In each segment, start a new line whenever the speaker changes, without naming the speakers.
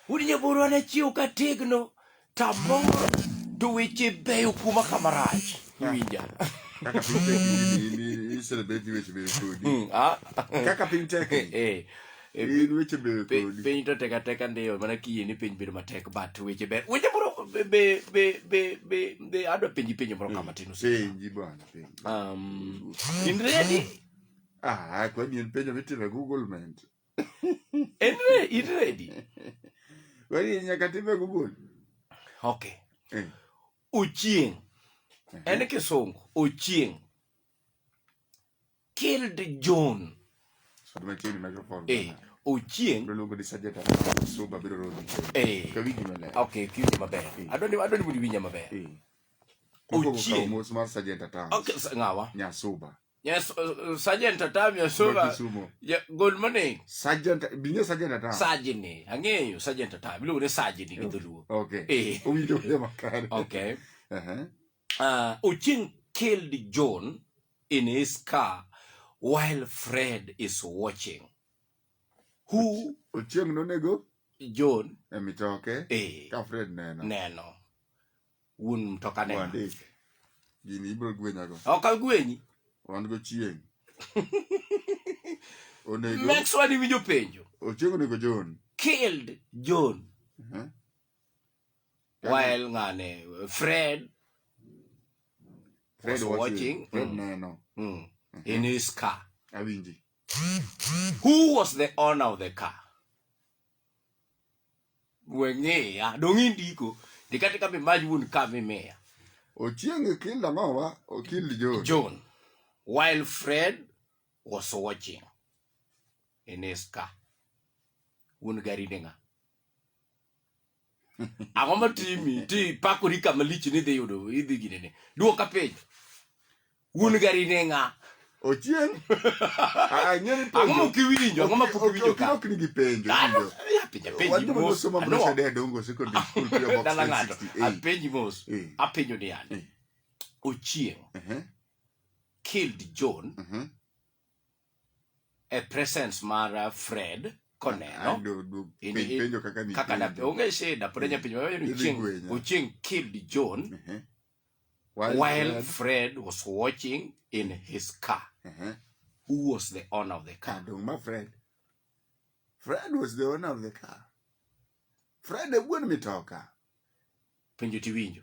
Udi nyaboro na chiu kategno tamoro to weche beyo kuma kamarach. Winja.
Kaka pinte ni celebrate weche beyo kodi. Kaka pinte weche beyo kodi.
Piny to teka ndiyo mana kiye ni piny bedo matek but weche ber. Winja moro be adwa penji moro kama tino.
Penji bwana.
In ready?
Kwa ni penjo mitime Google Ment.
In ready?
Wali nyaka time Google.
Okay. Ochieng. En kisungu. Ochieng killed John.
So do maintain microphone.
Ochieng.
Logo di sajeta so babiro rodi. Kawiji male.
Okay, kiuji maber. Adoni budi winya maber.
Ochieng mos mar sajeta ta.
Okay, ngawa.
Nyasuba.
Yes, Sergeant Tatam Nyasuba. Good morning.
Sergeant Tatam.
Sergeant, angeyo Sergeant Tatam. Lugo ne Sergeant gi dholuo.
Okay. Owinjo ya makare.
Okay. Ochieng killed John in his car while Fred is watching. Who?
Ochieng nonego
John.
Emitoke. Ka Fred neno.
Wun mtoka neno.
Wandik. Gini ibro gwenyago.
Oka gwenyi.
Wan go chieng. Onego.
Next one winjo penjo.
Ochieng onego John.
Killed John. While ngane Fred was watching.
Fred neno.
In his car.
Awinji.
Who was the owner of the car? Wenge ya dongindiko. Dikatika bimaji wun kame meya.
Ochieng killed amawa o killed John.
John. While Fred was watching in his car. Wun gari denga. Agoma timi ti pakurika malichi ni de yodo idi ginene. Duo kapej. Wun gari denga.
Ochieng. Nyeri penjo.
Agoma kiwinjo ka.
Kino gi penjo.
Penji mos.
Soma brosha de dongo secondary school pia box 68.
Penji mos. Apenjo ni yani. Ochieng. Killed John. A presence mara Fred koneno.
Penjo kaka ni.
Kaka na onge sheda prenya penjo Ochieng killed John while Fred was watching in his car. Who was the owner of the car?
My friend. Fred was the owner of the car. Fred wouldn't me talker.
Penjo tiwinjo.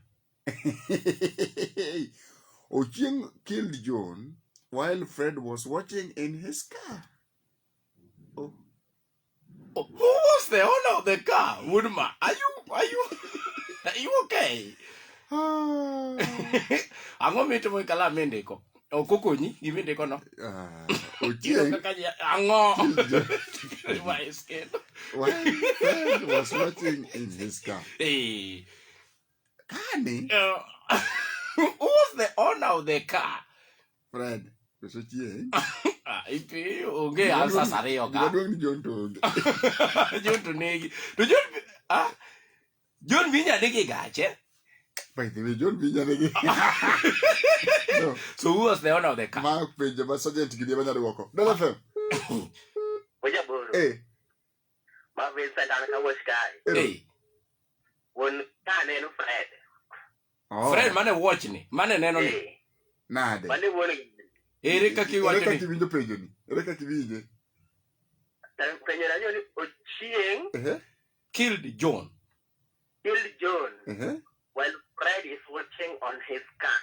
Ochieng killed John while Fred was watching in his car.
Who was the owner of the car? Woodma, are you okay? Ango mito mo kala mendeko. Okokonyi gimendeko no.
Ochieng
ango.
While Fred was watching in his car. Kani?
Who was the owner of the car?
Fred. Ochieng.
Ipi oge answer sare yoga.
John to.
John to negi. John vinya dege gache.
By the way, John vinya dege.
No. So who was the owner of the car?
Mark Page, my sergeant gidi banya wako. Dala fem.
Oja boro. Ma ve sa dan ka sky. Won ka ne no Fred.
Fred mane watch ni. Mane neno ni.
Nade.
Mane won.
Ereka ki watch ni.
Ereka ki winjo penjo ni. Ereka ki winjo.
Dan penjo na ni Ochieng.
Killed John.
While Fred is watching on his car.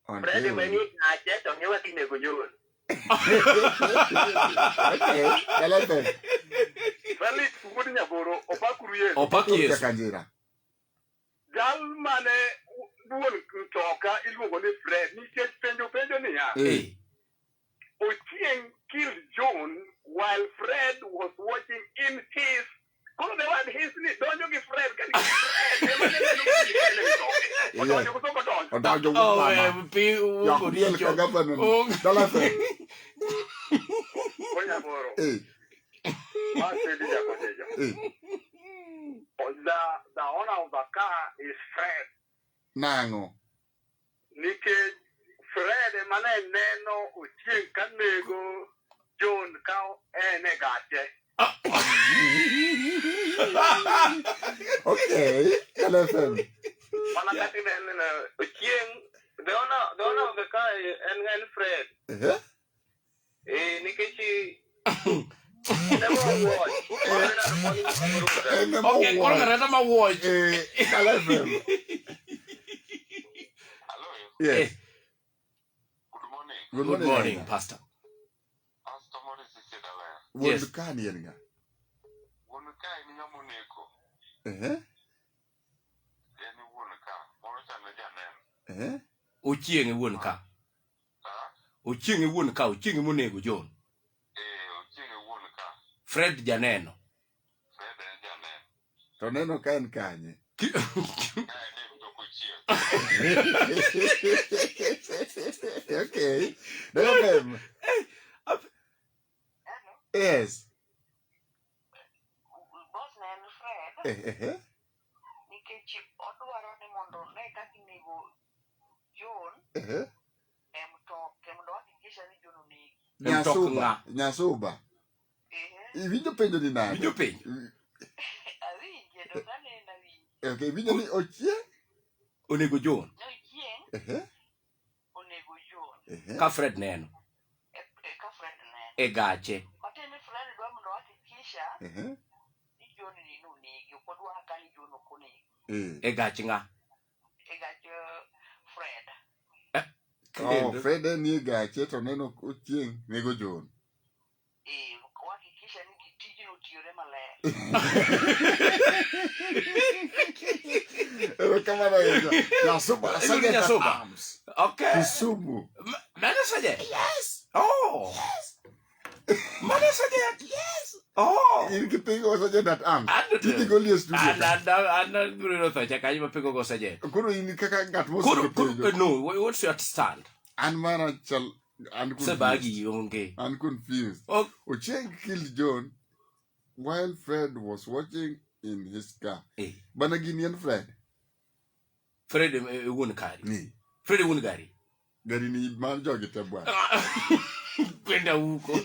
On
Fred mani aje to nyewa tine go John.
Okay. Dala fem.
Fali fugudi nyaboro opakuruye.
Opakiye.
Kanjira.
Dal mane duol kutoka ilugo ni Fred ni penjo ni ya. Ochieng killed John while Fred was watching in his. Como the one his ni don't you give Fred can
Dala fem.
Oya boro. The owner of the car is Fred.
Nango.
Nike Fred mane neno Ochieng kanego John kao ene gache.
Okay. LFM.
Mana kati na Ochieng. Dona beka en Fred. Nikechi. Never watch.
Okay, never watch.
LFM.
Hello.
Yes.
Good morning, Pastor.
Pastor Morris Sidala.
Yes. Wonukani yenga.
Wonukai ni ngamuneko. Eni wonuka. Morisa na janen.
Ochieng wonuka. Ochieng wonuka, ochieng monego John.
Ochieng wonuka.
Fred janeno.
To neno ka en kanye. Okay. LFM. Yes.
Boss name Fred. Nikechi odwaro ni mondo ne kaki nego John. Kemdo hakikisha ni John onegi.
Nyasuba. Winjo penjo ni nani?
Winjo penjo.
Awinje do kane na winjo.
Okay, winjo ni Ochieng
onego John.
Ochieng. Onego John.
Ka Fred neno.
Ka Fred neno.
E gache.
Matene Fred dwa mondo hakikisha ni John ni nonegi, kodwa haka ni John okonegi.
E gache nga.
E gache Fred.
Fred ni gache to neno Ochieng nego John.
Hakikisha ni kitiji utiyore maler.
Kama na hiyo. Nyasuba,
Nyasuba. Okay.
Kisumu.
Manasaje?
Yes.
Oh. Yes. Manasaje? Yes. Oh.
Ilipingo saje that arm. Titi goli studio.
Anda guru to chaka yima pingo go saje.
Kuru ini kaka ngat mo.
No, what's your stand?
And mana chal
Sabagi onge.
I'm confused.
Oh.
Ochieng killed John while Fred was watching in his car. Banaginian Fred.
Fred won kari.
Ni.
Fred won gari.
Gari ni manjo gitabwa.
Kwenda huko.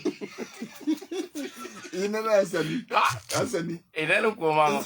Ina asani.
Ina kwa mama.